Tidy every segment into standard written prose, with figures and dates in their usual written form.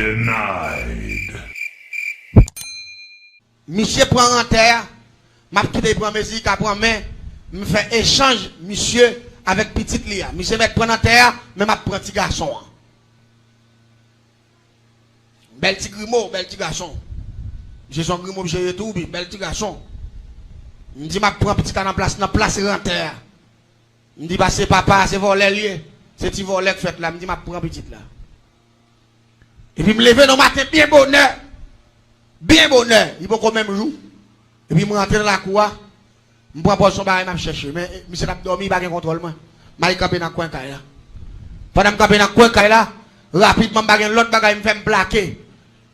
Denied. Monsieur prend en terre, m'a quitté pour musique après main, me fait échange monsieur avec petite Lia. Monsieur met prend en terre, mais m'a prend petit garçon. Bel petit grimo, bel petit garçon. J'ai son grimo, j'ai tout, bel petit garçon. Me dit m'a prend petit dans place en terre. Me dit bah c'est papa, c'est voler lié. C'est petit voler que fait là, me dit m'a prend petite là. Et puis me lever dans matin bien bonheur. Bien bonheur, il faut quand même jour. Et puis, je rentre dans la cour, je prends son bagage, je cherche. Mais, monsieur n'a pas dormi, il n'a pas de contrôle. Je vais camper dans le coin. Pendant que je campe dans le coin, rapidement, l'autre bagage me fait me plaquer.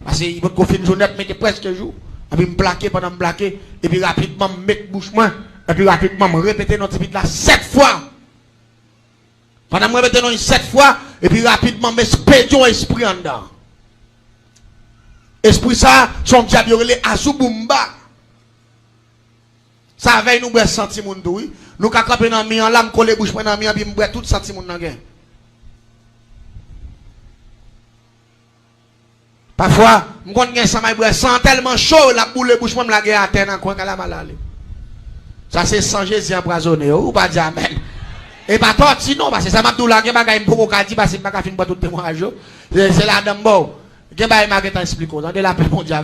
Parce qu'il faut qu'on fasse une journée, mais presque jour. Et puis, me plaquer pendant me plaquer. Et puis, rapidement, me mettre bouche moi. Et puis, rapidement, me répéter notre petit là 7 fois. Pendant que je répéter 7 fois, et puis, rapidement, me spédion esprit en dedans. Esprit ça, son diable relé Azubumba. Ça veille nous boire senti moun oui. Nous ka camper dans mi en lame coller bouche dans mi en puis boire tout senti moun nan gen. Parfois, m'gon gen ça boire sans tellement chaud la boule bouche moi la gen à terre dans coin la malale. Ça c'est sans Jésus empoisonné ou pas dire amen. Et pas torti non parce que ça m'a dou la gen bagay m'poko ka di parce que m'pa fin pas tout témoignage. C'est la dame bon. Gen ba ma geta explique on de la paix mon dieu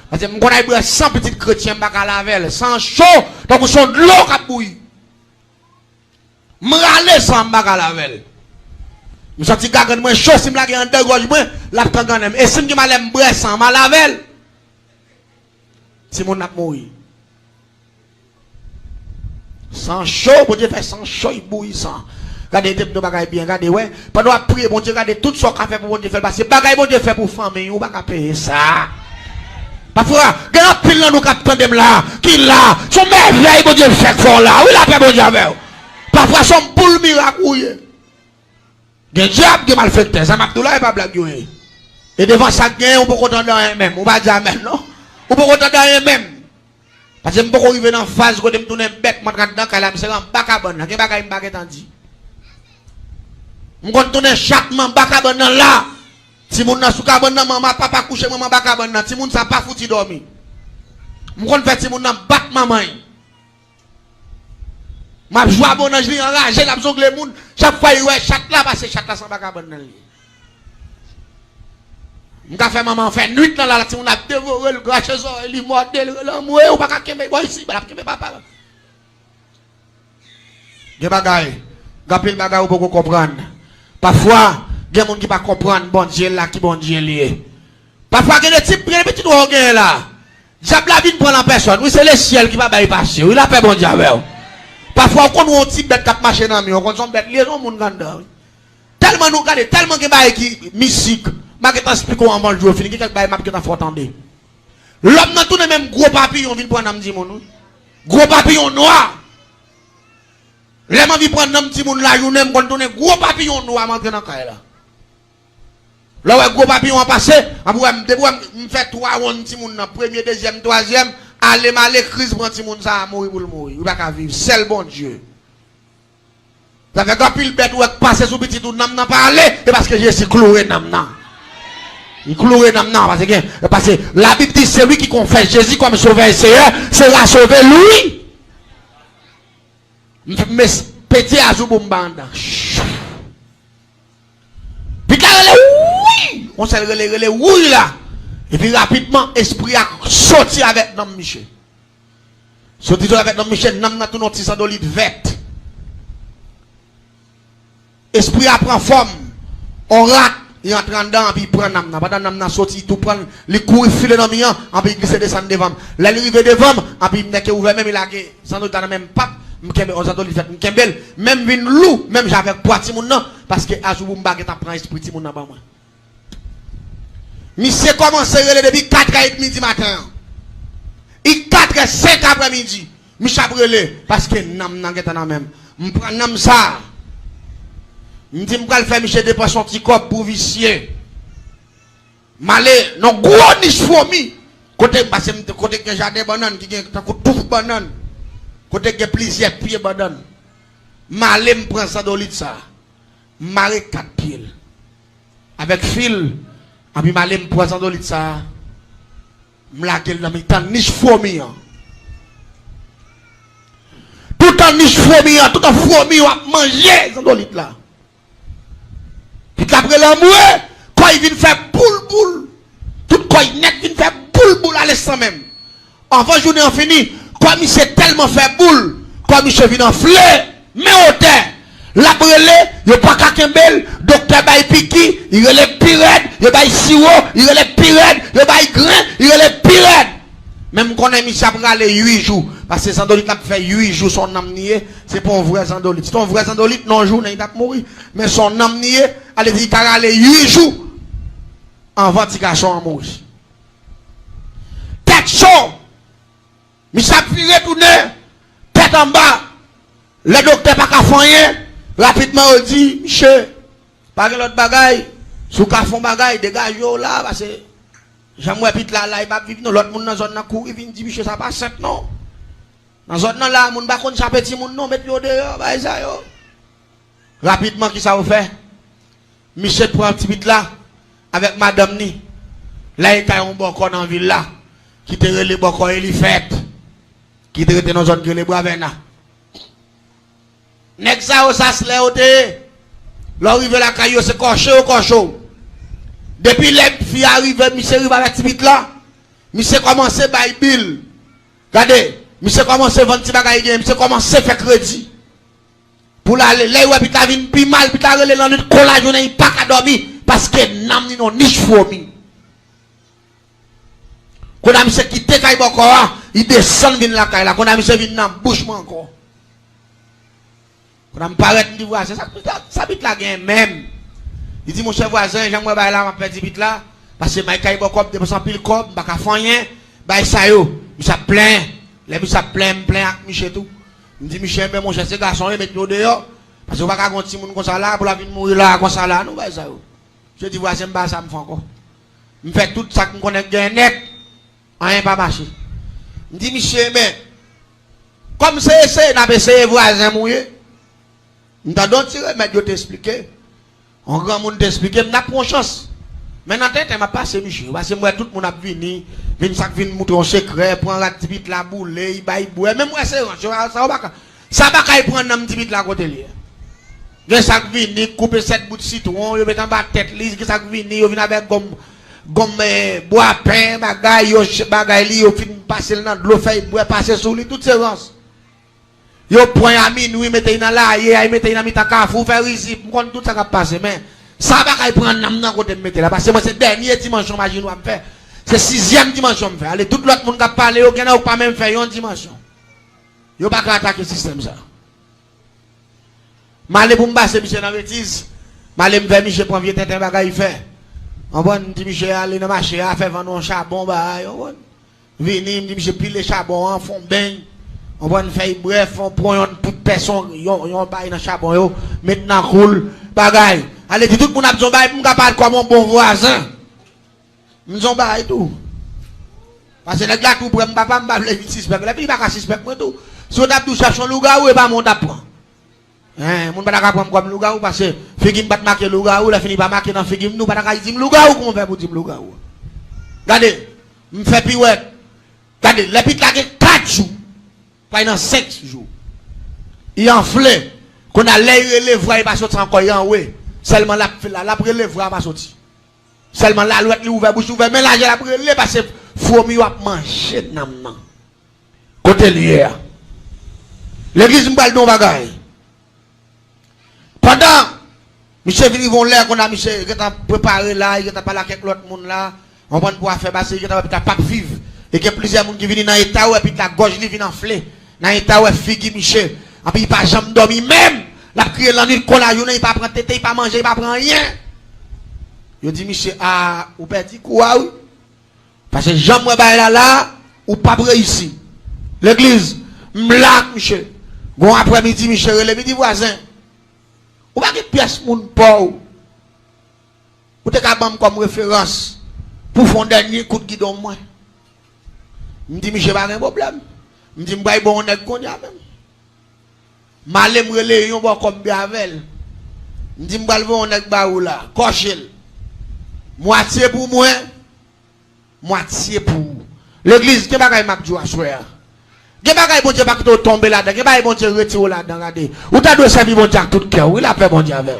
parce que m'gon ay 100 petits chrétiens pas ka lavel sans chaud donc son de l'eau ka bouilli m'rale sans pas ka lavel me senti gagan moi chaud si m'la gen en deux gorge moi la tangan et si m'di malem bres sans ma lavel si mon n'a mouri sans chaud bon dieu fait sans chaud il bouilli sans. Regardez des bagages bien, regardez, ouais. Pendant à prier, bon Dieu, regardez tout ce qu'on fait pour bon Dieu faire. Parce que bagages bon Dieu fait pour famille, on va pas payer ça. Parfois, il y a un pile dans nous qui attendent là, qui là, son merveille, bon Dieu fait fort là. Oui, la paix, bon Dieu avec. Parfois, son boule miracle, oui. Il y a un diable qui malfaiteur, ça m'a tout là, et pas blague, oui. Et devant ça, on peut contenter rien même. On va dire amen, non? On peut contenter rien même. Parce que je peux arriver dans la phase où je me tourne bête, je me dans la c'est un bacabon, il y a un bagage qui je vais tourner chaque man bacabon là. Si mon n'a soukabon nan maman papa couché maman bacabon nan, si mon ça pas fouti dormi. Je vais faire si mon n'a bat maman. Ma joie bon ange li enragé la zongle moun, chaque fois ouais chaque là passer chaque là sans bacabon nan li. M'ka fait maman fait nuit dans la si on a dévoré le grachezo, il mordé le moué ou pas ka kembe boy ici, pas kembe papa. Ge bagay, gapil bagay ou pas comprendre. Parfois, il y a des gens qui ne comprennent pas bon Dieu là, qui bon Dieu lié. Parfois, il y a des types qui ne comprennent pas là. Diable la vie ne prend la personne. Oui, c'est le ciel qui va bypasser. Oui, la paix bon Dieu avec. Parfois, quand on a un type bête qui marche dans le mur, on a une bête liaison, on a tellement nous regardons, tellement que les qui mystique. Je vais t'expliquer comment on va jouer. Il y a quelques qui faut attendre. L'homme n'a tout de même gros papillon, vient prendre un petit monde. Gros papillon noir. Les gens qui prennent un petit monde là, ils ont donné gros papillon noir à dans la là. Là où gros papillon a passé, je fais 3 rounds petit monde, premier, deuxième, troisième, aller mal crise pour petit monde ça a mourir pour le mourir. Il va pas vivre, c'est le bon Dieu. Ça fait quand pile bête ou passer sous petit tout n'a pas aller, et parce que Jésus cloué n'a. Il cloué n'a parce que la Bible dit c'est lui qui confesse Jésus comme sauveur et Seigneur, sera sauvé lui. Mais petit Azubumba. Puis quand oui, on s'est relé oui là. Et puis rapidement, esprit a sorti avec Nam Michel. Sorti avec Nam Michel, Nam n'a tout notre sandolite verte. Esprit a pris forme. On rate, il entre dedans, puis il prend Nam. Pendant Nam n'a sorti, tout prend, les coups, il file dans le mien, puis il glisse descendre devant. Là, il arrive devant, puis il n'est ouvert, même il a sans doute dans le même pape. Même vin loup, même j'avais poiti mon nom, parce que Azubumba qui prend esprit mon nom. Monsieur commence à relais depuis 4h30 du matin. Il 4h05 après-midi. Monsieur a brûlé, parce que nam nan geta nan même. M'prend nam ça. M'dit m'gal faire Michel dépense son petit corps pour vicier. Malé, non gros niche fourmi. Côté parce que côté que jardin banane qui gen tout banane. Côté que plusieurs pieds banane. Malé m'prend ça dolite ça. Maré 4 pieds. Avec fil Et puis, je me prends $100 ça. Je me dans mes niche fourmi. Tout en niche fourmi, tout en fourmi, on a mangé $100 là. Puis après l'amour, quand il vient faire boule, tout quand il net vient faire boule à l'instant même. Avant journée en fini, quand il s'est tellement fait boule, quand il s'est vient enfler, mais au terre. La brûlée, il n'y a pas qu'un bel, docteur Baye Piki, il est les pirates, il y a sirop, il est les pirates, il y a grain, il est les pirates. Même quand on a mis ça pour aller 8 jours, parce que $100 a fait 8 jours son âme nié, c'est pas un vrai $100. C'est un vrai $100, non jour, il a mouru. Mais son âme nié, allez dire qu'il a aller 8 jours, en ventilation en mourir. Tête chaud, mais ça puis retourner, tête en bas, le docteur pas qu'à faire rien. Rapidement, on dit, Michel, pas que l'autre bagaille, sous qu'à fond bagaille, dégage là, parce que j'aimerais pit là, il va vivre, l'autre monde dans la zone, il vient dire, Michel, ça passe simple, non? Dans la zone là, moun pas contre ça petit moun, non, mettez au dehors, bah, ça yo. Rapidement, qui ça vous fait? Michel prend un petit bit là, avec madame ni. Là, il y a un bon corps dans la ville là, qui te relève bon corps, il fait, qui te relève dans la zone, qui les bras là. Nek ça se lève l'arrive la caillou c'est cochon. Depuis les filles arrivent, monsieur arrive avec petit là. Monsieur commence by bill. Regardez, monsieur commence vendre petit bagaille, monsieur commence faire crédit. Pour aller là ouais puis ta vinn plus mal, puis ta relé dans notre collage on est pas qu'à dormir parce que nam ni non niche fourmi. Quand monsieur quitte caille encore, il descend vinn la caille là, quand monsieur vinn dans bouchement encore. Quand je parle de voisin, ça bit là même. Il dit mon cher voisin, j'aimerais bailler là, ma petite bit là, parce que ma caille beaucoup de sans pile cop, pas qu'à faire rien, bailler ça yo, ça plein, les ça plein avec Michel tout. Il dit Michel mais mon cher ce garçon il met nous dehors parce que pas qu'à gonti moun comme ça là pour la vie mourir là comme ça là, nous bailler ça yo. Je dis voisin bah ça me fait encore. Me fait tout ça que me connaît bien net, rien pas marché. Il dit Michel mais comme c'est n'a pas essayé voisin mourir. Nous t'avons tiré, mais Dieu t'expliquer. On grand monde t'expliquer, mais n'a pas chance. Maintenant, tu m'as passé, Michel. Parce que moi, tout le monde a venu, ça vient montrer un secret, prendre la petite la boule, il baille boue. Même moi, c'est ça va pas prendre un petit bit la côté lié. Il ça vient, couper 7 bouts de citron, il met en bas tête, il ça vient, il vient avec gomme bois pain, bagaille, il fin passer dans l'eau, fait bois passer sous lui, toutes ces rances. Yo point à minuit, mettez dans la il mettez dans ta cafou, faire ici, pour tout ça qui passe. Mais ça va pas prendre nam dans côté mettre là. Parce que moi, c'est dernier dimanche, imagine, je faire. C'est 6e dimanche, je faire. Allez, tout l'autre monde qui parle, yo, n'a pas même fait une dimanche. Yo pas attaquer le système ça. Malé pour me passer, Michel, dans bêtise. Malé me faire, Michel, pour vieux tête, un bagage, il fait. On va dit, Michel, aller dans le marché, à faire vendre un charbon, bah, on va. Venir, me dit, Michel, pile les charbons, en fond, bain. On va faire bref, on prend une toute personne, on baille dans le charbon, maintenant cool, bagaille. Allez, tout le monde a besoin de bailler, on parle comme un bon voisin. Nous avons baillé tout. Parce que les gars, tout pour me papa, me baille les suspects. Les filles, pas suspect, moi tout. Si on a tout cherché un loup-garou, et pas mon d'apprendre. Hein, on ne peut pas prendre comme loup-garou parce que Figim pas marquer loup-garou, la fini pas marquer dans Figim, nous pas dire loup-garou, comment on fait pour dire loup-garou. Regardez, me fait pirouette. Regardez, les petites là, 4 jours. Pas dans 5 jours. Il enflé. Qu'on a l'air les voix, il va sortir encore en haut. Seulement la les voix va sortir. Seulement la l'autre il ouvert bouche ouvert. Mais là, j'ai la brûlé parce que fourmi va manger nam nan. Côté lié. L'église m'bal don bagaille. Pendant Michel Vivon l'air qu'on a Michel qui t'a préparé là, il t'a parlé avec l'autre monde là, on va pouvoir faire passer qui t'a pas vivre et que plusieurs monde qui viennent dans état et puis la gorge li vient enfler. Dans état ouais figue Michel. Et puis il pas jamais dormi même. La crié la nuit collage, il pas prendre tête, il pas manger, il pas prendre rien. Je dis Michel ah ou perdu quoi oui. Parce que jamais moi là ou pas réussi. L'église m'lak Michel. Bon après-midi Michel le midi voisin. Ou pas que pièce moun pauvre. Ou te capable comme référence pour faire un dernier coup de guidon moi. Me dit Michel pas de problème. Me dit m'bay bon nèg konya même. Malé m'rele yon bon comme bien avec. Me dit m'bal bon nèg ba ou là, cochel. Moitié pour moi, moitié pour l'église. Qui bagaille m'a dit à soir. Qui bagaille bon Dieu pas que tomber là-dedans. Qui bagaille bon Dieu retirer là-dedans. Regardez. Ou t'as dû servir bon Dieu avec tout cœur. Il a fait bon Dieu avec.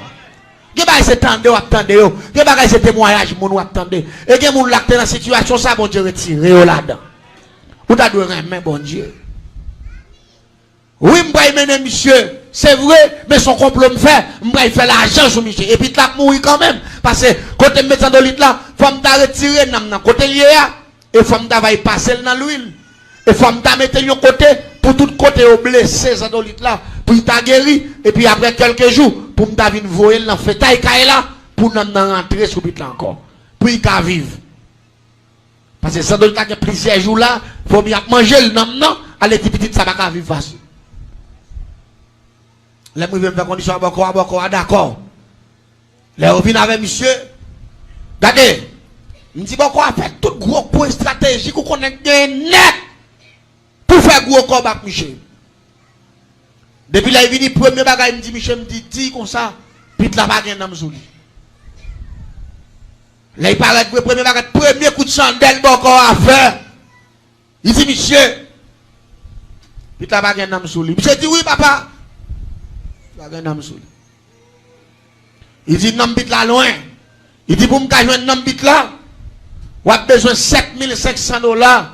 Qui bagaille c'est tendre ou attendre. Qui bagaille c'est témoignage mon ou attendre. Et qui moun l'acte dans situation ça bon Dieu retirer là-dedans. Ou t'as dû remettre bon Dieu. Oui, m'bray mener monsieur, c'est vrai, mais son complot me fait, m'bray fait l'argent sur monsieur. Et puis t'as mourir quand même. Parce que, quand tu mets dans l'huile là, faut m'ta retirer dans côté lié, et faut m'ta va y passer dans l'huile. Et faut m'ta mettre yon côté, pour tout côté au blessé dans l'huile là, pour t'a guéri, et puis après quelques jours, pour m'ta venir voyer dans fait taille là, pour nous rentrer sur l'huile là encore. Pour y ka vivre. Parce que ça doit être plusieurs jours là, faut bien manger le nom, non, allez, petit, ça va pas vivre facile. Les gens faire condition à d'accord. Les gens viennent avec monsieur. Regardez. Je dis bon, a fait tout gros point stratégique qu'on est net pour faire gros combat avec monsieur. Depuis là, il vient premier bagage, il me dit, monsieur, me dit comme ça, puis la bague dans le là, il paraît que le premier bagage, premier coup de chandelle, bon, à faire. Il dit, monsieur, puis la bague dans le monsieur dit, oui, papa. Il dit non bit là loin. Il dit pour me jouer non bit là, on a besoin de 7500 $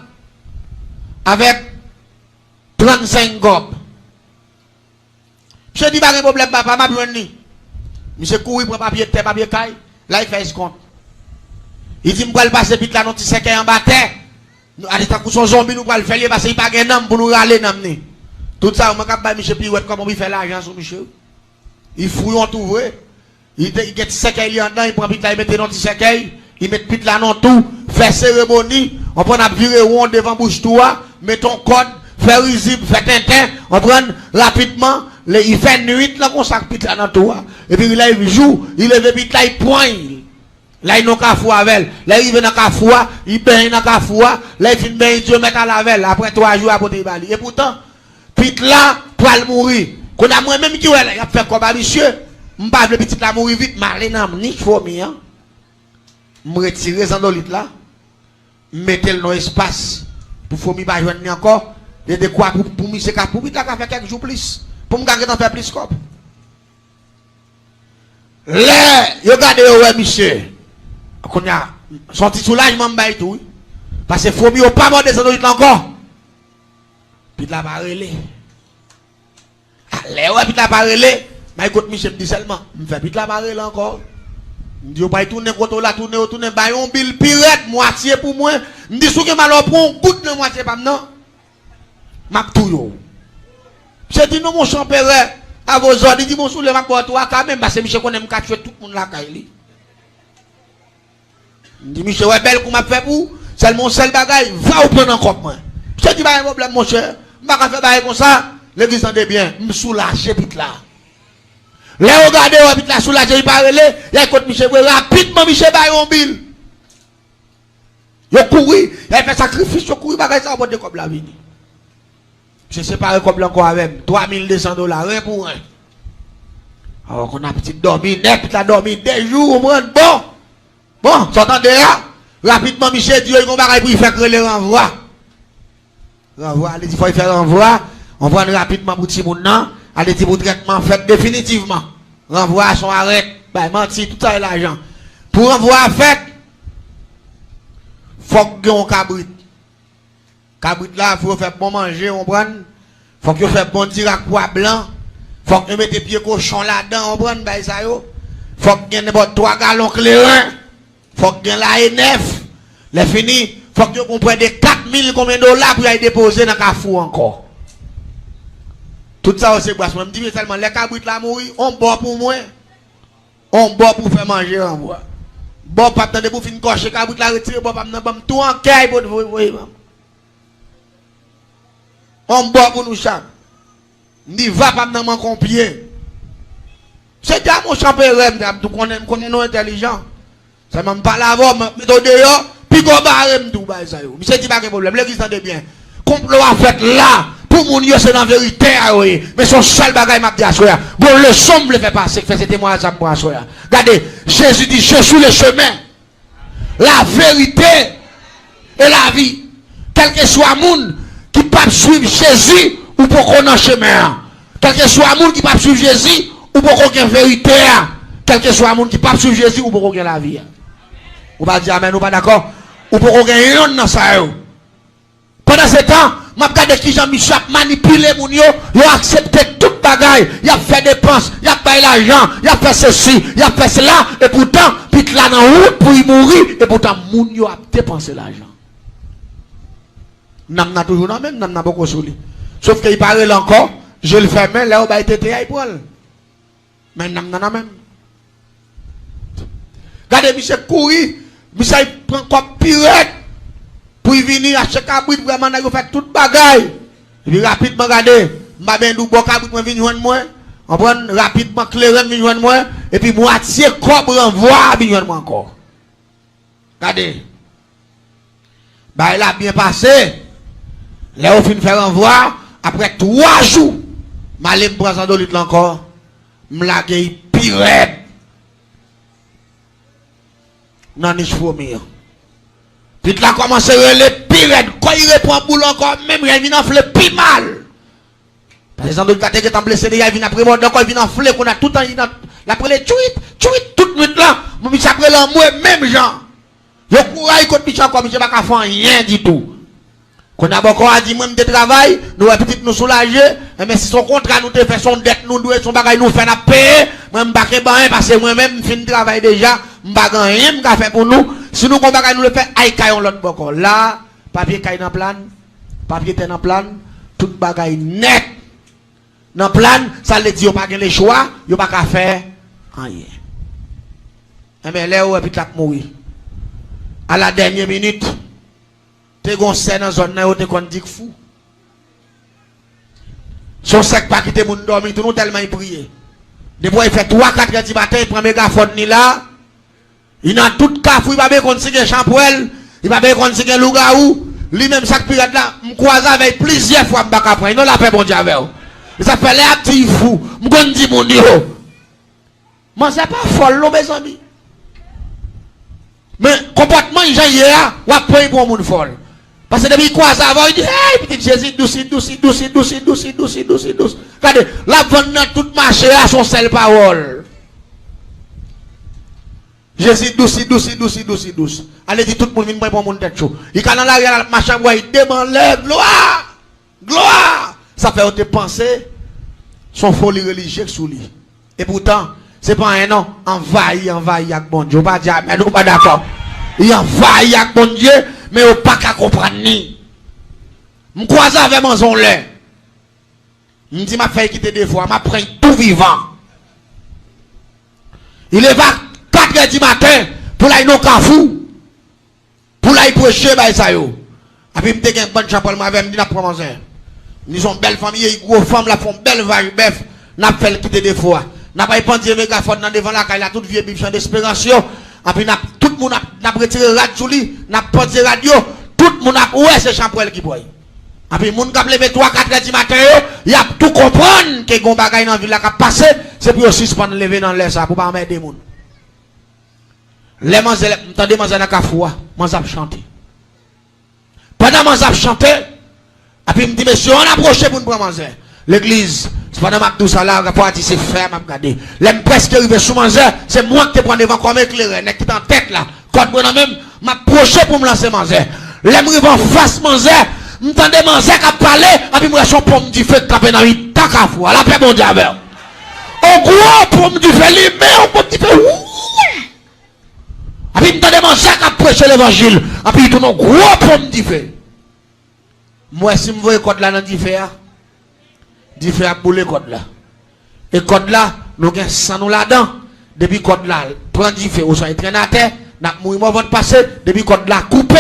avec 35 gobes. Je dis pas de problème papa, m'a besoin ni. Monsieur courir pour papier terre papier caille, là il fait ce compte. Il dit me va passer bit là non ti séquer en bataille. À l'état pour son zombie nous va le faire parce qu'il pas gain nom pour nous râler nom ni. Tout ça, on m'a capable monsieur Pirouette comment il fait l'argent sur monsieur. Il fouille en tout vrai. Il get séquelle en dedans, il prend pit là, il met dans petit séquelle, il met pit là non tout, fait cérémonie, on prend à virer rond devant bouche toi, met ton code, fait risible, fait tintin, on prend rapidement, il fait nuit là qu'on sac pit là dans tout. Et puis là il joue, il lève pit là, il poigne. Là il n'a qu'à fou avec, là il vient dans qu'à fou, il baigne dans qu'à fou, là il finit bien Dieu mettre à la velle après 3 jours à côté bali. Et pourtant pit là pour aller mourir. Qu'on a moi même qui ouais il a fait comme monsieur, m'pas le petit là mourir vite, m'aller dans ni fourmi hein. Me retirer dans l'olite là. Mettez le dans espace pour fourmi pas joindre encore. Et de quoi pour monsieur ka pour ta faire quelques jours plus. Pour me garder dans faire plus cop. Là, regardez ouais monsieur. Qu'on a sorti soulagement m'bay tout. Parce que fourmi au pas mort dans l'olite encore. Puis là va relé. Allez, ouais, puis là va relé. Mais écoute, Michel me dit seulement, me fait puis là va relé encore. Me dit, on va tourner contre là, tourner, bayon, bill, pirate, moitié pour moi. Me dit, sous que malheur pour un goût de moitié, pas non. M'a tout yo. J'ai dit, non, mon champère, à vos ordres, il dit, mon sous le m'a pour toi, quand même, parce que Michel connaît me tuer tout le monde là, Kaili. Me dit, Michel, ouais, belle, qu'on m'a fait pour, c'est mon seul bagage, va au prendre encore, moi. J'ai dit, pas un problème, mon cher. Je ne vais pas faire comme ça. L'église en est bien. Je me soulage, vite là. Là, regardez, vite là, soulage, il parle. Il y a écoute, Michel, rapidement, Michel, il y a un bill. Il a couru, il a fait sacrifice, il a couru, il a fait ça, il a comme la vie. Je séparé comme encore avec 3200 $, rien pour rien. Alors qu'on a petit dormi, net, il a dormi des jours, bon, s'entendez là? Rapidement, Michel, Dieu, il a un bagage pour y faire que les renvois. Renvoi, allez, il faut faire renvoi. On prend rapidement pour petit monde, allez, pour traitement fait définitivement. Renvoi à son arrêt. Ben, menti, tout ça est l'argent. Pour renvoi fait, faut que on cabrit. Cabrit là, il faut faire bon manger, on prend. Faut que faire bon tir à poids blanc. Faut que mettre pieds cochon là-dedans, on prend, ben, ça yo. Faut que y ait 3 gallons clairin. Faut que y ait la NF. Les fini. Faut que vous compreniez des 4000 combien de dollars pour y déposer dans le cafou encore. Tout ça c'est quoi? Je me dis seulement les cabrites là mourir, on boit pour moi. On boit pour faire manger en bois. Bon pas attendre pour finir cocher cabrite là retirer bon pas tout en caille pour vous. On boit pour nous chaque. Ni va pas dans mon compier. C'est déjà mon champion tout connaît nos intelligents. Ça m'a pas la voix mais dehors. Puis go barem tout ba ça yo. Monsieur dit pas de problème, l'église entend bien. Complot a fait là pour mon Dieu c'est la vérité mais son seul bagage m'a dit à soya. Bon le somme le fait passer fait ce témoignage à moi soya. Regardez, Jésus dit je suis le chemin, la vérité et la vie. Quel que soit le monde qui peut suivre Jésus ou pour qu'on en chemin. Quel que soit le monde qui peut suivre Jésus ou pour qu'on ait vérité. Quel que soit le monde qui peut suivre Jésus ou pour qu'on ait la vie. Ou pas dire amen ou pas d'accord. Ou pour qu'on ait rien dans ça. Pendant ce temps, je regarde qui Jean-Michel a manipulé mon yo, il a accepté toute bagaille, il a fait des dépenses, il a payé l'argent, il a fait ceci, il a fait cela, et pourtant, puis là dans la route pour y mourir, et pourtant, mon yo a dépensé l'argent. N'a toujours dans même, n'a beaucoup sur lui. Sauf qu'il parle encore, je le fais même, là où il a été pour elle. Mais n'a même. Regardez, Michel courir, Michel prend comme pirate. Pour y venir à chaque abri, vraiment, il fait toute bagaille. Et puis rapidement, regardez, je vais vous dire que je vais venir moi. On prend rapidement clair, je vais moi. Et puis moitié cobre envoie, je vais moi encore. Regardez. Bah, il a bien passé. Là, on finit faire envoi. Après 3 jours, je vais me prendre 100 litres encore. Je vais me pire. Non, je suis puis là, commence à les pire. Quand il reprend boule encore, même il vient enfler plus mal. Par exemple, quand il est blessé, il vient après mort, donc il vient enfler, qu'on a tout le temps, après les tweets, toute nuit là, mon monsieur après l'amour, même gens. Le courage contre Michel, comme Michel, pas faire rien du tout. Qu'on a encore dit, moi, de travail, nous, peut-être nous soulager, mais si son contrat nous fait son dette, nous, son bagage nous fait la paix, moi, je ne pas parce que moi-même, fin de travail déjà, je ne rien, je faire pour nous. Si nous, on nous le fait, aïe, caillon l'autre bord. Là, papier caille dans plan, papier est dans plan, tout bagaille net. Dans plan, ça veut dire, il n'y a pas de choix, il n'y a pas qu'à faire rien. Mais là, où est-ce que mourir? À la dernière minute, tu es dans la zone où tu es dit fou. Son sec pas quitter mon dormir, tout le monde tellement prié. Depuis il fait 3-4 heures du matin, il prend mégaphone ni là. Il a tout cas fou, il va bien conseiller champoel, il va bien conseiller lougaou. Lui-même, chaque pirate là, je croise avec plusieurs fois, je ne vais pas la paix, bon Dieu, avec vous. Ça fait les petits fous, je me dis mon Dieu. Mais c'est pas folle, mes amis. Mais comportement, il y a, ou après, pour mon folle. Parce que depuis quoi ça va, il dit, hey, petit Jésus, douce. Regardez, la vente dans tout marché à son seule parole. Jésus, douce. Allez, dit tout le monde vient pour mon tête chaud. Il quand dans la machin, il demande gloire. Ça fait te penser, son folie religieuse sous lui. Et pourtant, c'est pas un nom, envahi avec bon Dieu. Pas dire, mais nous pas d'accord. Il envahi avec bon Dieu, mais on pas qu'à comprendre ni. Je croise avec mon son lait. Je dis, ma fille quitter des fois, m'a pris tout vivant. Il est va 4 heures du matin pour aller non cafou. Pour aller prêcher, bah ça yo. Et puis, je me dis, une bonne chapelle, je me dis, prends mon zin. Nous sommes belle famille, une grosse femme, la font belle vache, bœuf. N'a fait quitter des fois. N'a pas pendu mégaphone dans devant la caille, toute vieille biche d'espération. Et puis, tout le monde n'a retiré radio, n'a posé radio. Tout le monde a, ouais, c'est Champoel qui boit. Et puis, les gens qui ont levé 3-4 heures du matin, il y a tout comprendre que les bagaille dans la ville qui a passé, c'est pour suspendre lever dans l'air ça, pour pas mettre des gens. Les manzelles, entendez, manzelles à foua, manzelles chanter. Pendant manzelles chanter, et puis, je me dis, monsieur, on approche pour nous prendre manzelles. L'église, c'est pas dans ma douce là, c'est ferme à regarder. L'aime presque arrivé sous manzelles, c'est moi qui te prends devant comme éclairé, n'est-ce qui est en tête là. Quand moi même, m'approcher pour me lancer manzelles. L'aime arrivé en face manzelles. M'entendez manzelle qui a parlé, et puis moi, son pomme du feu de taper dans une tac à fou. La paix, mon diable. Au gros pomme du feu, lui, mais au pomme du feu, ouh. Et puis m'entendez manzelle qui a prêché l'évangile, et puis il tourne au gros pomme du feu. Moi, si je vois code là dans du feu a boulé code là. Et code là, nous avons 100 nous là-dedans. Depuis code là, prend du feu, ou soit traîné à terre, n'a mouillé avant de passer, depuis code là, coupé.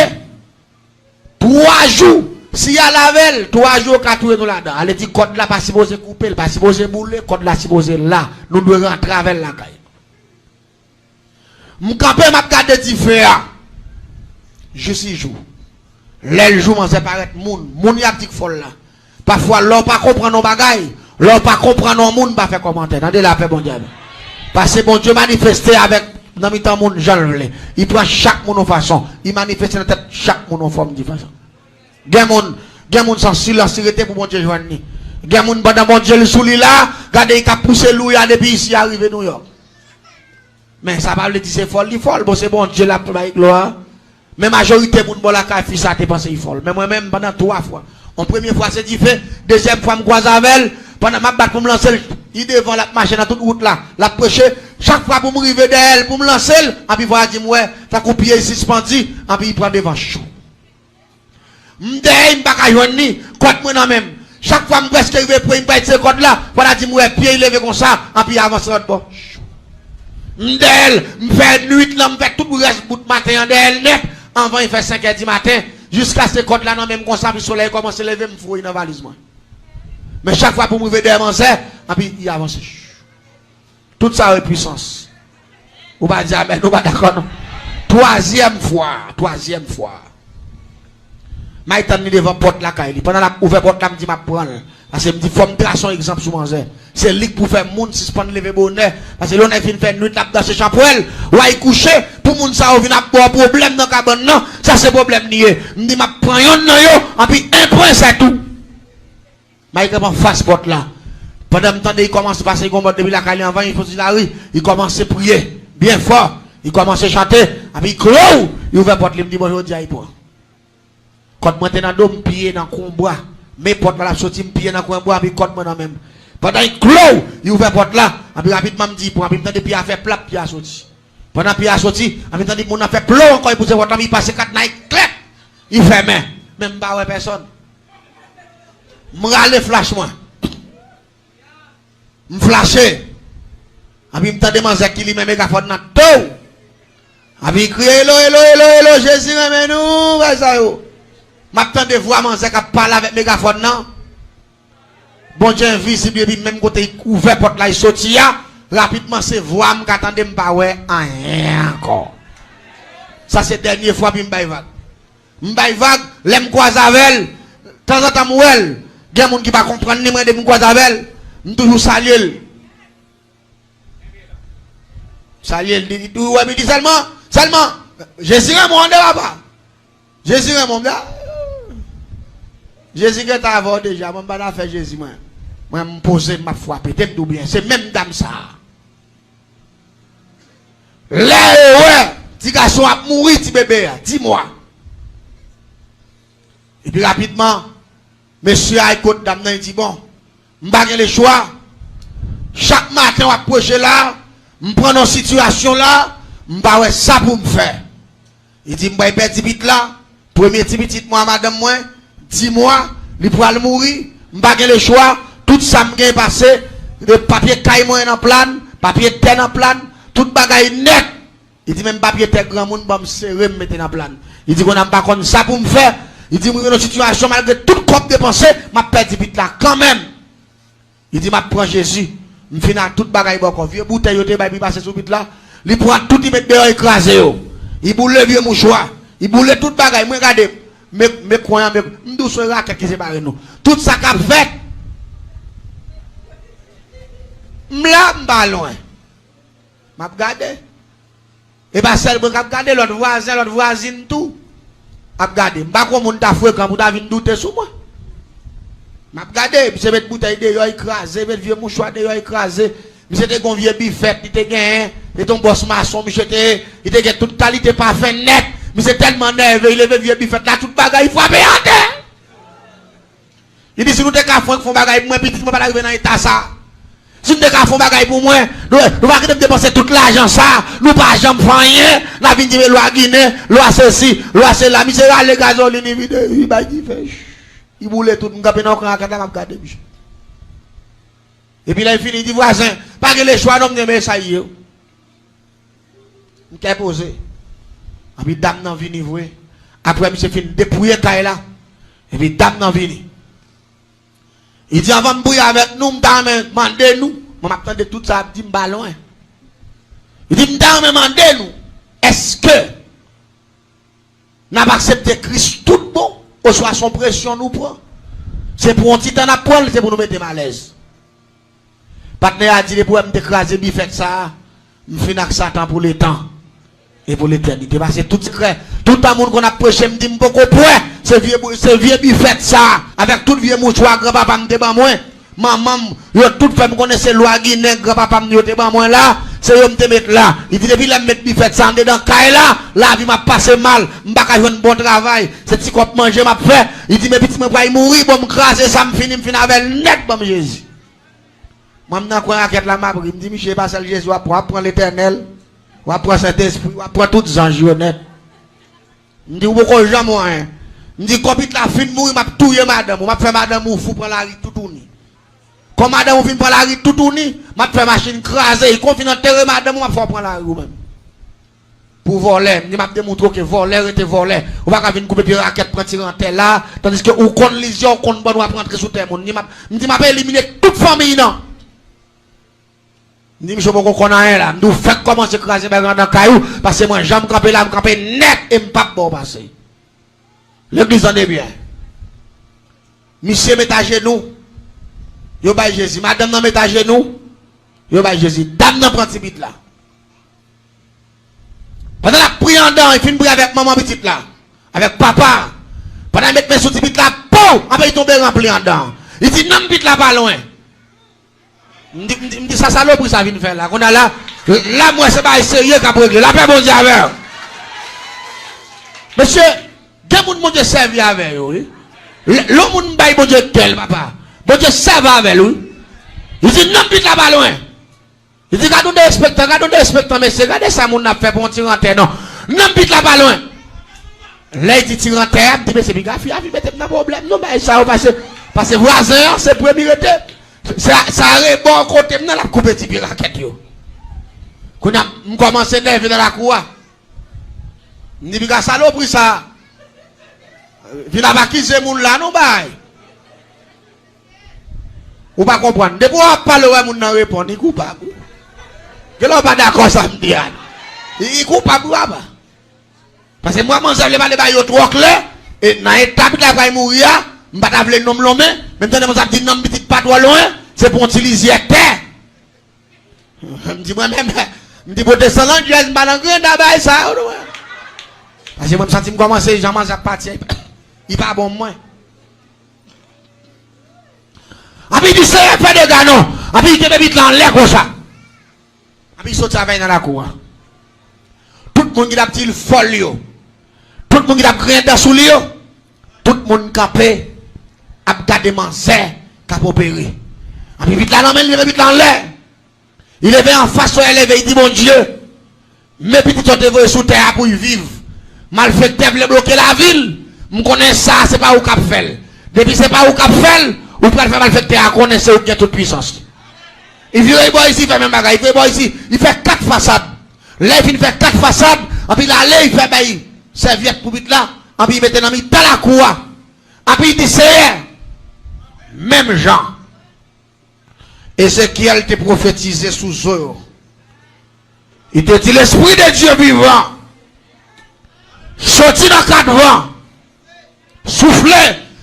3 jours. Si y a la veille, 3 jours, 4 jours, nous là-dedans. Elle dit, code là, pas supposé couper, pas supposé bouler, code là, supposé là. Nous devons rentrer avec la caille. M'campé m'a gardé du feu. Je suis jour. Les jours, m'en séparate moun. Moun y a dit folle là. Parfois, l'on pas comprendre nos bagailles. L'on pas comprendre nos moun, pas faire commentaire. Attendez la paix, bon Dieu. Parce que bon Dieu manifesté avec dans le temps monde j'enlève. Il prend chaque monde en façon, il manifeste dans tête chaque monde en forme de façon. Gen moun sans sincérité pour mon Dieu joindre. Gen moun pendant mon Dieu sous lui là, regardez il a poussé louia depuis ici arrivé New York. Mais ça va le dire c'est folle, bon c'est bon Dieu là pour la gloire. Mais majorité moun bon la ka fi ça te penser il folle. Mais moi même pendant 3 fois. En première fois c'est différent, deuxième fois me croise avec pendant ma batte pour me lancer, il devant la machine à toute route là, la prêcher, chaque fois pour me river d'elle, pour me lancer, et puis voilà dit ouais, ta coupé suspendu, et puis il prend devant chaud. M'dé m'pa ka joindre ni, côté moi non même. Chaque fois presque arrivé pour me prendre ce code là, voilà dit ouais, pied levé comme ça, et puis avance l'autre bord. M'dé m'fait nuit là, m'fait tout le reste bout matin d'elle net, avant il fait 5h du matin, jusqu'à ce code là non même comme ça, puis le soleil commence à lever, m'fouille dans valise moi. Mais chaque fois pour me lever d'avancer, et puis il avance. Toute ça est puissance. Ou pas dire amen, ou pas d'accord non. Troisième fois. Maïtan ni devant porte la caille. Pendant la ouvert porte là, me dit m'a prendre. Parce que me dit faut me tracer un exemple sur manzer. C'est lui pour faire monde suspendre lever bonheur parce que l'on a fini faire nuit là dans ce champouel. Ou y coucher pour monde ça vient avoir problème dans cabane non, ça c'est problème nié. Me dit m'a prend yon nan yo, et puis un point c'est tout. Maïtan face porte là. Pendant le temps il commence à passer comme depuis la caille avant il faut la rue, il commence à prier bien fort, il commence à chanter, et puis il clôt, il ouvre porte, il me dit bonjour Dieu pour. Quand moi t'es dans dôme pied dans combat, mes portes là sorti me pied dans combat, puis quand moi dans même. Pendant il clôt, il ouvre porte là, et puis rapidement me dit pour puis me puis a fait plat puis a sorti. Pendant puis a sorti, et puis tandis mon a fait plomb encore il pousse votre ami passer 4 night clap. Il fait même pas ouais personne. M'rale flash moi. M'flasher. Et puis m'tande manzek qui li même mégaphone dans tout. Et puis crier hello Jésus ramène-nous, va ça yo. M'attend de voir manzek a parler avec mégaphone non. Bon Dieu invisible et puis même côté ouvert porte là il sorti rapidement c'est voix m'attendait m'pas ouais rien encore. Ça c'est dernière fois puis m'bay vague, l'aime croise avec temps en temps mouel. Gen moun qui pas comprendre ni moi de m'croise avec toujours saluer. Saluer dit tout ouais mais dit seulement Jésus est mon papa. Jésus est mon gars. Jésus est avant déjà, moi pas faire Jésus moi. Moi me poser ma foi peut-être ou bien c'est même dame ça. Là ouais, petit garçon a mourir petit bébé, dis-moi. Et puis rapidement monsieur a écouté dame nan dit bon, m'pa gen le choix. Chaque matin on approche là, m'prend une situation là, m'pa ouais ça pour me faire. Il dit m'pa petit bit là, premier petit moi madame moi, dis-moi, il pourra mourir, m'pa gen le choix, tout ça m'gain passé, de papier caille moi en plan, papier terre en plan, tout bagaille net. Il dit même papier terre grand monde va me serrer me mettre en plan. Il dit qu'on n'a pas comme ça pour me faire. Il dit moi dans une situation malgré tout cop dépensé, m'a perdu vite là quand même. Il dit m'a prend Jésus, me fin à toute bagaille bon vieux bouteille yo te bail passer sous vite là, il prend tout il met dehors écrasé yo. Il boule le vieux mouchoir, il boule toute bagaille, moi regardez mais croyant mais m'dou so raquette qui séparé nous. Tout ça qu'a fait m'la m'ba loin. M'a regardé. Et pas seul pour regarder l'autre voisin, l'autre voisine tout. M'a regardé, m'pa quoi moun ta foué quand vous t'avez douter sur moi. M'a regardé, c'est mettre bouteille dehors écrasé, mettre vieux mouchoir dehors écrasé. Monsieur te gon vieux bifette, il te gagne, et ton boss maçon, monsieur te, il te gagne toute qualité parfait net. Monsieur tellement nerveux, il lève vieux bifette là toute bagaille, il frappe à terre. Il dit si nous te ka font bagaille moi petit moi pas arriver dans état ça. Si nous te ka font bagaille pour moi, nous va dépenser tout l'argent ça, nous pas jamais faire rien, la vie de loi Guinée, loi ceci, loi cela, monsieur le gasoline vide, il va dire fait. Il boule tout, nous capé dans quand m'a regarder. Et puis là il finit il dit voisin, pas que les choix d'homme de ça y est. M'qu'est posé. Et puis dame nan vini voué. Après monsieur fin dépouiller taille là. Et puis dame nan vini. Il dit avant de bouiller avec nous, demandez nous. Je m'attendais tout ça, il dit ballon. Il dit demandez nous. Est-ce que n'a pas accepté Christ tout bon, ou soit son pression nous prend? C'est pour un petit temps à prendre, c'est pour nous mettre mal à l'aise. Partenaire a dit pour me écraser bifette ça. Je finis avec Satan pour le temps et pour l'éternité. Parce que tout secret, tout le monde qu'on a prêché, me dit beaucoup point. C'est vieux buffet ça. Avec tout vieux mouchoir, grand-papa me dit moi. Maman, yo toute femme connaissait loi Guinée, grand-papa me dit moi là. C'est yo me mettre là. Il dit depuis la mettre buffet ça dedans caille là, la vie m'a passé mal, m'pa ka joindre bon travail. C'est petit cop manger m'a fait. Il dit mais petit me va mourir, bon me craser ça me finir avec net bon Jésus. Moi m'nan quoi raquette la m'a me dit monsieur Pascal Jésus va prendre l'Éternel, va prendre Saint-Esprit, va prendre tous les anges honnêtes. Me dit beaucoup jamais moi. Me dit copite la fin mourir m'a touyer madame, m'a fait madame ou fou prendre la rue tout tourner. Comme madame ou fin prendre la rue tout tourner, m'a fait machine craser, il confine enterrer madame m'a fait prendre la rue même. Pour voler, je m'a démontré que voler était volé. On va venir couper des raquettes pour tirer en terre là, tandis que ou collision, on bon va rentrer sous terre. Je dis m'a éliminer toute famille non. Je dis monsieur beaucoup qu'on a un là, nous fait commencer craser dans le caillou parce que moi j'aime camper là, camper net et m'pas bon passer. L'église en est bien. Monsieur met à genoux. Yo ba Jésus, madame nan met à genoux. Yo ba Jésus, dame nan prend petit là. Pendant la prière en dedans, il finit prier avec maman petite là, avec papa. Pendant la mettre mes sous petit là, pouf, après il tombe rempli en dedans. Il dit non petit là pas loin. Me dit ça salope ça vient faire là. On a là moi c'est pas sérieux qu'a régler. La paix bon Dieu avec. Monsieur, quel monde mon Dieu servi avec oui. L'homme moun bail bon Dieu tel papa. Bon Dieu servi avec lui. Il dit non petit là pas loin. Il dit regardez des respectants messieurs, regardez ça moun n'a fait pour tirer en terre non. Non petit là pas loin. Là il dit tirer en terre, dit mais c'est bien gaffe, il mettez pas problème. Non bah ça parce que voisin c'est premier été. Ça arrive bon côté dans la coupe petit raquette yo. Qu'on a commencé à nerver dans la cour. Ni biga saloperie ça. Vient à vaquiser moun là non bail. Ou pas comprendre. Depuis on parle ouais moun nan répond, il coupable. Que l'on pas d'accord ça me dit. Il coupable ou pas. Parce que moi mon ça le bail yo trop clair et dans étape là va mourir, m'pas ta vle nom lomé, même temps mon ça dit non petit pas trop loin, c'est pour utiliser terre. Me dit moi même me dit pour descendre Dieu m'pas dans grand bail ça. Parce que moi me senti commencer jamais à partir. Il pas bon moi. Après il dit c'est fait des gars non. Après il te met dans l'air comme ça. Après il saute travail dans la cour. Tout le monde qui a petit folio. Tout le monde qui a rien dans sous lui. Tout le monde capé a gardé manser cap opérer. Après vite là non mais il vite dans l'air. Il est en face il levé il dit mon Dieu. Mes petits sont dévoilés sous terre pour y vivre. Malfaiteur veut bloquer la ville. Je connais ça, c'est pas où cap fait. Depuis c'est pas où cap fait, ou peut faire malfaiteur à connaître où il y a toute puissance. Il vient ici, il fait même bagaille, il vient ici, il fait 4 façades. Là il fait 4 façades, et puis là il fait bail serviette pour vite là, et puis il met dans la cour. Et puis il dit c'est même Jean. Ézéchiel était prophétisé sous eux. Il te dit l'esprit de Dieu vivant. Sorti dans 4 vents. Souffler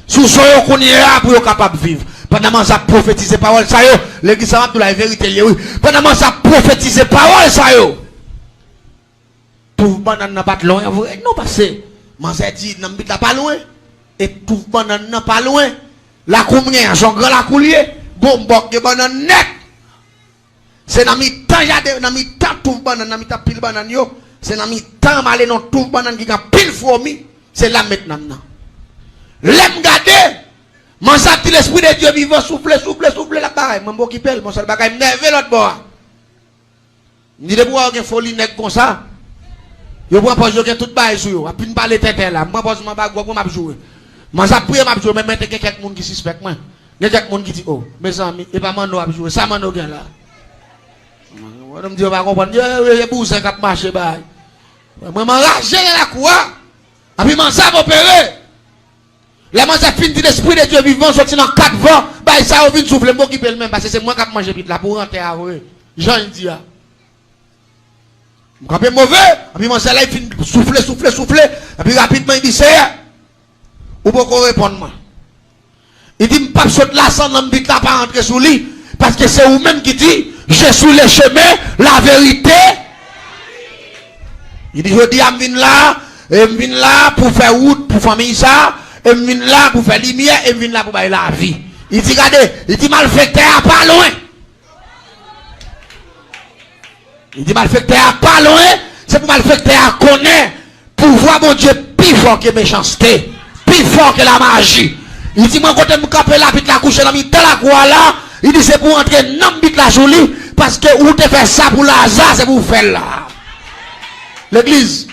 sous son qu'on y est pour être capable de vivre. Pendant que ça prophétise parole ça yo, l'église ça va la vérité oui. Pendant que ça prophétise parole ça yo. Tout banane n'a pas loin non parce que manza dit n'a pas loin et tout banane n'a pas loin. La combien son grand la coulier, bon bok de banane net. C'est dans mi temps y dans mi temps tout banane, dans mi temps pile banane yo, c'est dans mi temps aller dans tout banane qui a pile fourmi, c'est là maintenant. L'aime garder, mon senti l'esprit de Dieu vivant, souffle la bagaille, mon beau qui pèle, mon seul bagaille, m'nerve l'autre bord. Ni de bois une folie nèg comme ça. Yo prend pas jouer tout bail sur yo, a puis parler tête là, moi pose mon bagaille pour m'a jouer. Moi ça prier m'a jouer, même quelques monde qui suspecte moi. Il y a quelques monde qui dit oh, mes amis, et pas mano a jouer, ça mano gain là. On me dit on va comprendre, il bousin qui marcher bail. Moi m'enrager dans la cour. Et puis man ça opérer. La man ça fin dit l'esprit de Dieu vivant sorti dans 4 vents, bah ça au vin souffle moi qui peut le même parce que c'est moi qui manger vite là pour rentrer à eux. Jean il dit ah. Quand mauvais, et puis man ça là il fin souffler et puis rapidement il dit c'est ou pas qu'on répondre moi. Il dit pas saute là sans dans vite là pas rentrer sous lui parce que c'est vous même qui dit Je suis le chemin, la vérité. Il dit, je dis, je viens là pour faire route, pour famille ça, je viens là pour faire lumière, et je viens là pour faire la vie. Il dit, regardez, il dit, malfecteur pas loin. Il dit, malfecteur pas loin, c'est pour malfecteur connaître, pour voir mon Dieu plus fort que méchanceté, plus fort que la magie. Il dit, moi, quand je me campe là, puis la couche dans la croix là, il dit, c'est pour entrer dans la jolie, parce que où te fait ça pour l'hasard, c'est pour faire là. L'église,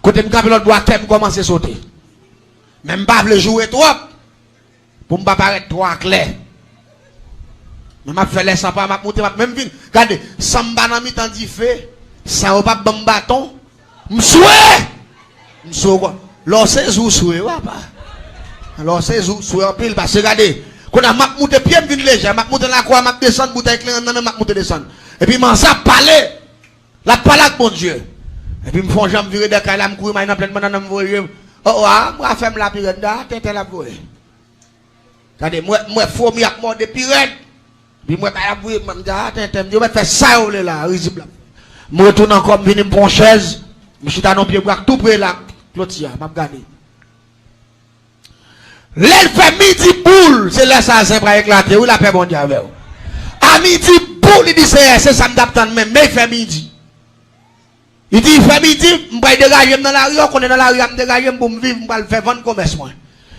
quand je me campe l'autre doigt, je commence à sauter. Même pas le jouer trop, pour ne pas paraître trop clair. Mais je fais les sympas, je monte, même vine. Regardez, samba dans mi-temps dit fait, ça va pas bon bâton. M'soué! M'soué quoi? Lorsque vous soué, papa. Lorsque vous soué en pile, parce que regardez, quand on a monté pied, je viens léger, je monte la croix, je descends, bouteille claire, je monte descendre. Et puis, je ça parler, la parole avec mon Dieu. Et puis, je me fais jamais virer de la je me courir, je plein de monde, je me oh, moi, je fais la pirate, je la voie. Regardez, moi, faut m'y accorder des pirates. Puis moi, je vais faire ça, là, risible. Je retourne encore, je viens pour une chaise. Je suis dans nos pieds, tout près là. Clotia, je vais regarder. L'aile fait midi boule, c'est là ça, c'est pour éclater. Où la paix, bon Dieu, avec vous. À midi boule, il dit, c'est ça, me d'attendre même, mais il fait midi. Il dit, il fait midi, je vais dégager dans la rue, on est dans la rue, je vais dégager pour me vivre, je vais faire vendre commerce.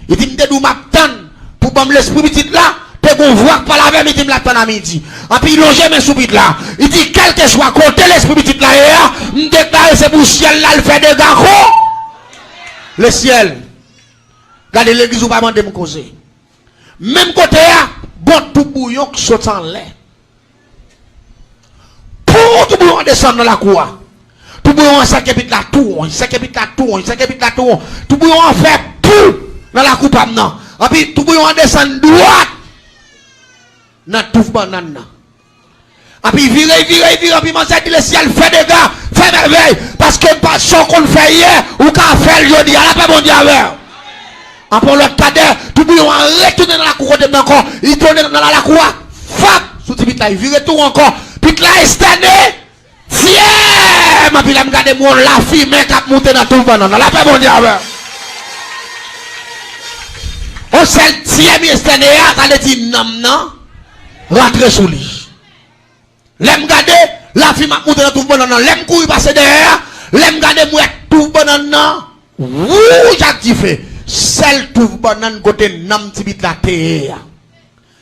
Il dit, je vais m'attendre pour me l'esprit petit là. Qu'on voit par la même, il dit, m'attend à midi. Et puis, il longe mes sous là. Il dit, quel que soit côté l'esprit petit là, il déclare, c'est pour le ciel là, il fait des gars. Le ciel. Regardez l'église où va demander me causer. Même côté là, bon tout bouillon qui saute en l'air. Pour tout bouillon descendre dans la cour. Tout bouillon, ça qui habite la tour, ça qui habite la tour, ça qui habite la tour. Tout bouillon en fait pour dans la coupe maintenant. Et puis, tout bouillon descend droite. Dans tout banane. Et puis virer, puis moi dit le ciel fait des gars, fait merveille. Parce que pas ce qu'on fait hier, ou qu'on fait aujourd'hui, à la paix mon Dieu avec. En pour l'autre cadet, tout le monde retourne dans la cour de encore, il tourne dans la cour, fap, sous le il vire tout encore, puis là, il se tiens, ma puis là, regarde moi, la fille, mais qui a monté dans tout le banane, à la paix mon Dieu avec. On s'est tiens, mais c'est ça dit non. Rentrez sous lui. L'aime garder, la fille m'a monté dans tout le monde. L'aime courir passer derrière. L'aime garder, moi, tout le monde. Ouh, j'active. Celle tout le monde côté nam tibit la terre.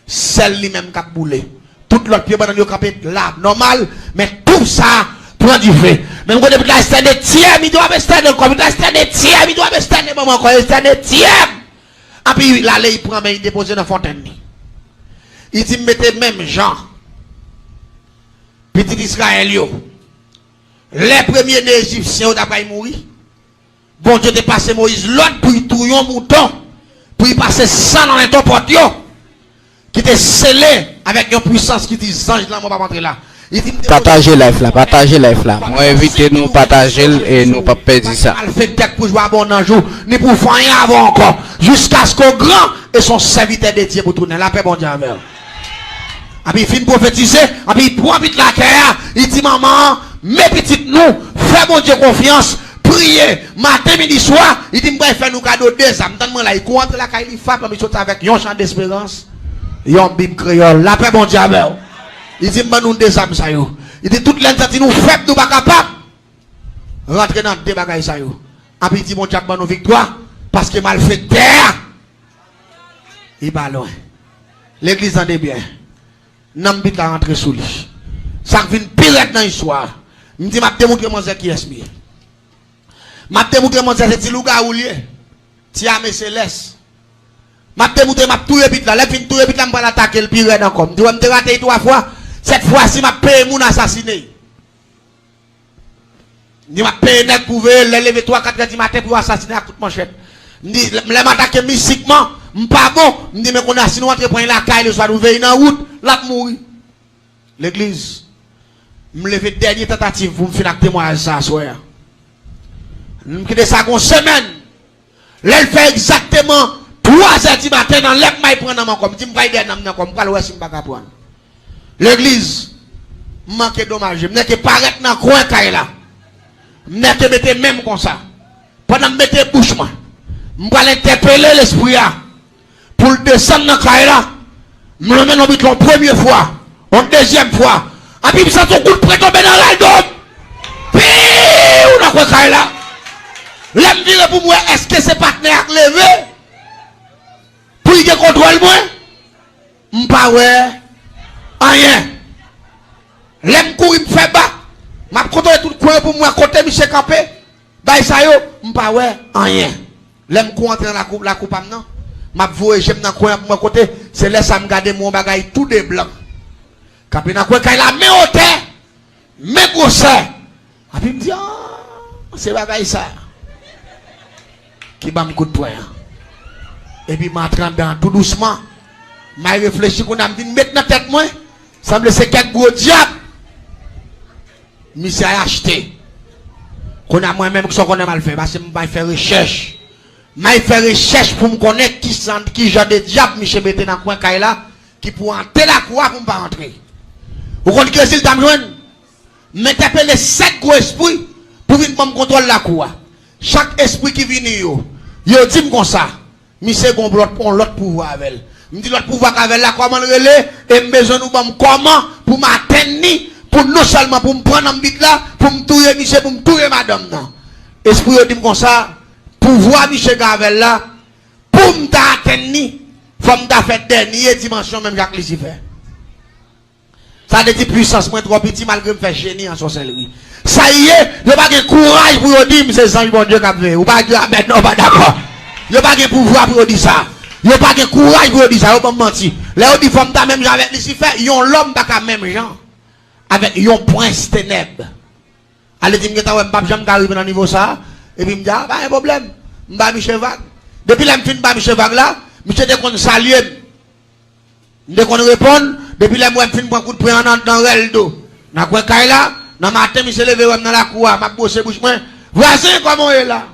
Celle lui-même qui a boulé. Tout l'autre pied banane yo capé là, normal. Mais tout ça prend du fait. Même quand depuis là, c'est des tiers, il doit rester dans le c'est des tiers, il doit rester dans le moment, c'est des tiers. Et puis, là, il prend, mais il dépose dans la fontaine. Il dit, mettez même Jean, petit Israël, les premiers Égyptiens, d'après mourir. Bon Dieu, de passer Moïse, l'autre pour y touiller un mouton, pour y passer sang dans les porte, qui était scellé avec une puissance qui dit, ange là, on va pas rentrer là. Partagez live là, partagez live là. Moi, évitez nous partager et nous pas perdre ça. Pour jouer bon un jour, ni pour faire rien avant encore, jusqu'à ce qu'au grand et son serviteur de Dieu pour tourner la paix, bon Dieu, avec. Et puis il finit prophétiser, et puis il prend vite la terre, il dit maman, mes petites nous, fais mon Dieu confiance, priez, matin, midi, soir, il dit m'ba faire nous cadeau des âmes, tellement là, il contre la caille, il frappe, il saute avec un chant d'espérance, un bible créole, la paix mon Dieu avec. Il dit m'ba nous des âmes ça yo. Il dit toute l'entité nous fait nous pas capable. Rentrer dans des bagages ça yo. Et puis il dit mon Dieu nous victoire, parce que mal fait terre. Il va loin. L'église en est bien. N'ambit la rentrée sous lui. Ça vient pire dans l'histoire. Je dis, je démontre mon zé qui est bien. Je démontre mon zé, c'est Tilouga ou lié. Tiamé Céleste. Je démontre ma tout ébite là. Les fins tout ébite là, je vais l'attaquer le pire encore. Je vais me rater 3 fois. Cette fois-ci, je vais payer mon assassiné. Je vais payer net pour lever 3-4 du matin pour assassiner à toute manchette. Je dis, je vais m'attaquer mystiquement. Je pas bon. Je dis, mais qu'on a sinon entre prendre la caille le soir, nous veillons dans la route, là mourir. L'église, je me lève dernière tentative pour me faire un témoignage ça, soir. Je me quitte ça une semaine. Elle fait exactement 3h du matin dans l'EP, je prends dans mon comme, je me prends dans mon comme, je ne sais pas prendre. L'église, manque dommage. M'nè que paraître dans coin là. M'nè que mettre même comme ça. Pendant mettre bouche moi. M'pa l'interpeller l'esprit là. Pour le descendre dans là. M'le mène en première fois, en deuxième fois. Et puis ça ton coup de près tomber dans la dôme. Puis on a quoi là. L'aime dire pour moi, est-ce que c'est partenaire levé? Pour y contrôle moi? M'pa ouais. Rien. L'aime courir me fait bas. M'a contrôler tout coin pour moi côté monsieur campé. Bah ça yo, m'pa ouais. Rien. L'aime courir entrer dans la coupe non. M'a voyé j'aime dans coin pour moi côté, c'est là ça me garder mon bagage tout de blanc. Capé dans coin quand la main au terre. Mais gros ça. Et puis me dit c'est bagage ça. Qui va me coup de poing. Et puis m'a tremblant tout doucement. M'a réfléchi qu'on a me dit mettre dans tête moi. Ça me laisse quelques gros diable. Monsieur a acheté. Qu'on a moi-même que ça qu'on a mal fait parce que m'a fait recherche. M'a fait recherche pour me connaître qui genre de diable monsieur mettait dans coin là qui pour entrer la croix pour me pas rentrer. Vous connaissez que s'il t'a joindre mais t'appelles les 7 gros esprits pour venir me contrôler la croix. Chaque esprit qui vient yo dit comme ça. Monsieur gon l'autre pouvoir avec elle. Me dit l'autre pouvoir avec là comment le relais et besoin nous comment pour m'atteindre pour non seulement pour me prendre en bite là pour me tuer monsieur pour me tuer madame non. Esprit dit comme ça pouvoir monsieur Gavel là pour me atteindre faut me faire dernière dimension même Jacques Lucifer. Ça dit puissance moins trop petit malgré me faire génie en sorcellerie. Ça y est, il pas de courage pour dire c'est ça bon Dieu qui a fait ou pas dire non pas d'accord. Il pas de pouvoir pour dire ça. Il pas de courage pour dire ça, pas mentir. Là on dit faut me même avec Lucifer, yon l'homme pas même gens avec yon prince ténèbres. Allez dire que t'as pas jamais arrivé dans niveau ça et puis me dit pas un problème. M'ba Michel Vague. Depuis là me fin ba Michel Vague là, Michel de kon saluer. De kon répondre, depuis là moi me fin prendre coup de poing dans reldo. Na quoi kay là, dans matin Michel levé dans la cour, m'a bosser bouche moi. Voisin comment est là?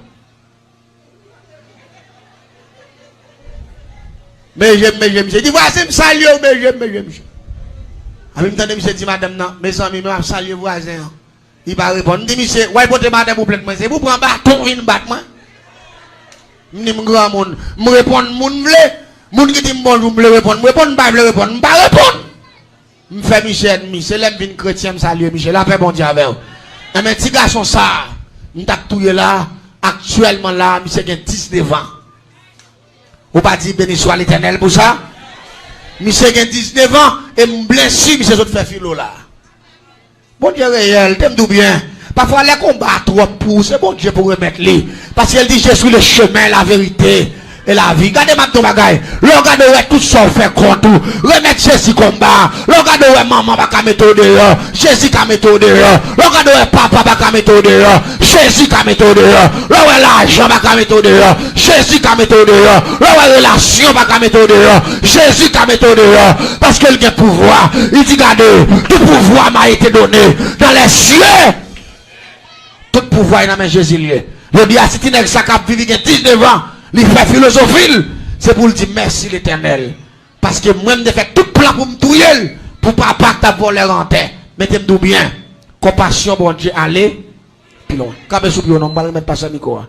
Mais j'aime, Michel dit voisin me salue, mais j'aime. A même temps Michel dit madame non, mes amis me saluer voisin. Il va répondre, dit Michel, ouais porter madame vous plaît moi, c'est vous prendre bâton vinn battre moi. M'ni grand monde, me répondre moun vle, moun qui dit bonjour me répondre, me répondre pas me répondre, pas répondre. Me fait Michel, c'est l'aime vinn chrétien me saluer Michel, la paix bon Dieu avec. Et mes petits garçons ça, m't'a touyer là, actuellement là, Michel gen 19 ans. Ou pas dire béni soit l'Éternel pour ça? Michel gen 19 ans et m'blessi Michel autres fait philo là. Bon Dieu réel, t'aimes tout bien. Parfois les combats trop pour c'est bon Dieu pour remettre les. Parce qu'elle dit je suis le chemin, la vérité et la vie. Regardez ma ton bagaille. Regardez tout ça fait compte. Remettre Jésus combat. Regardez maman va ka mettre dehors. Jésus ka mettre dehors. Regardez papa va ka mettre dehors. Jésus ka mettre dehors. Regardez l'argent va ka mettre dehors. Jésus ka mettre dehors. Regardez relation va ka mettre dehors. Jésus ka mettre dehors. Parce qu'il a pouvoir. Il dit regardez, tout pouvoir m'a été donné dans les cieux. Tout pouvoir dans mes Jésus lié. Le dit à Titinek Sakap vivre 19 ans, il fait philosophie, c'est pour lui dire merci l'Éternel. Parce que moi je fais tout plan pour me touiller, pour pas pacte pour les renter. Mettez-moi bien. Compassion bon Dieu, allez. Puis loin. Quand je suis non, je ne vais pas mettre pas ça micro.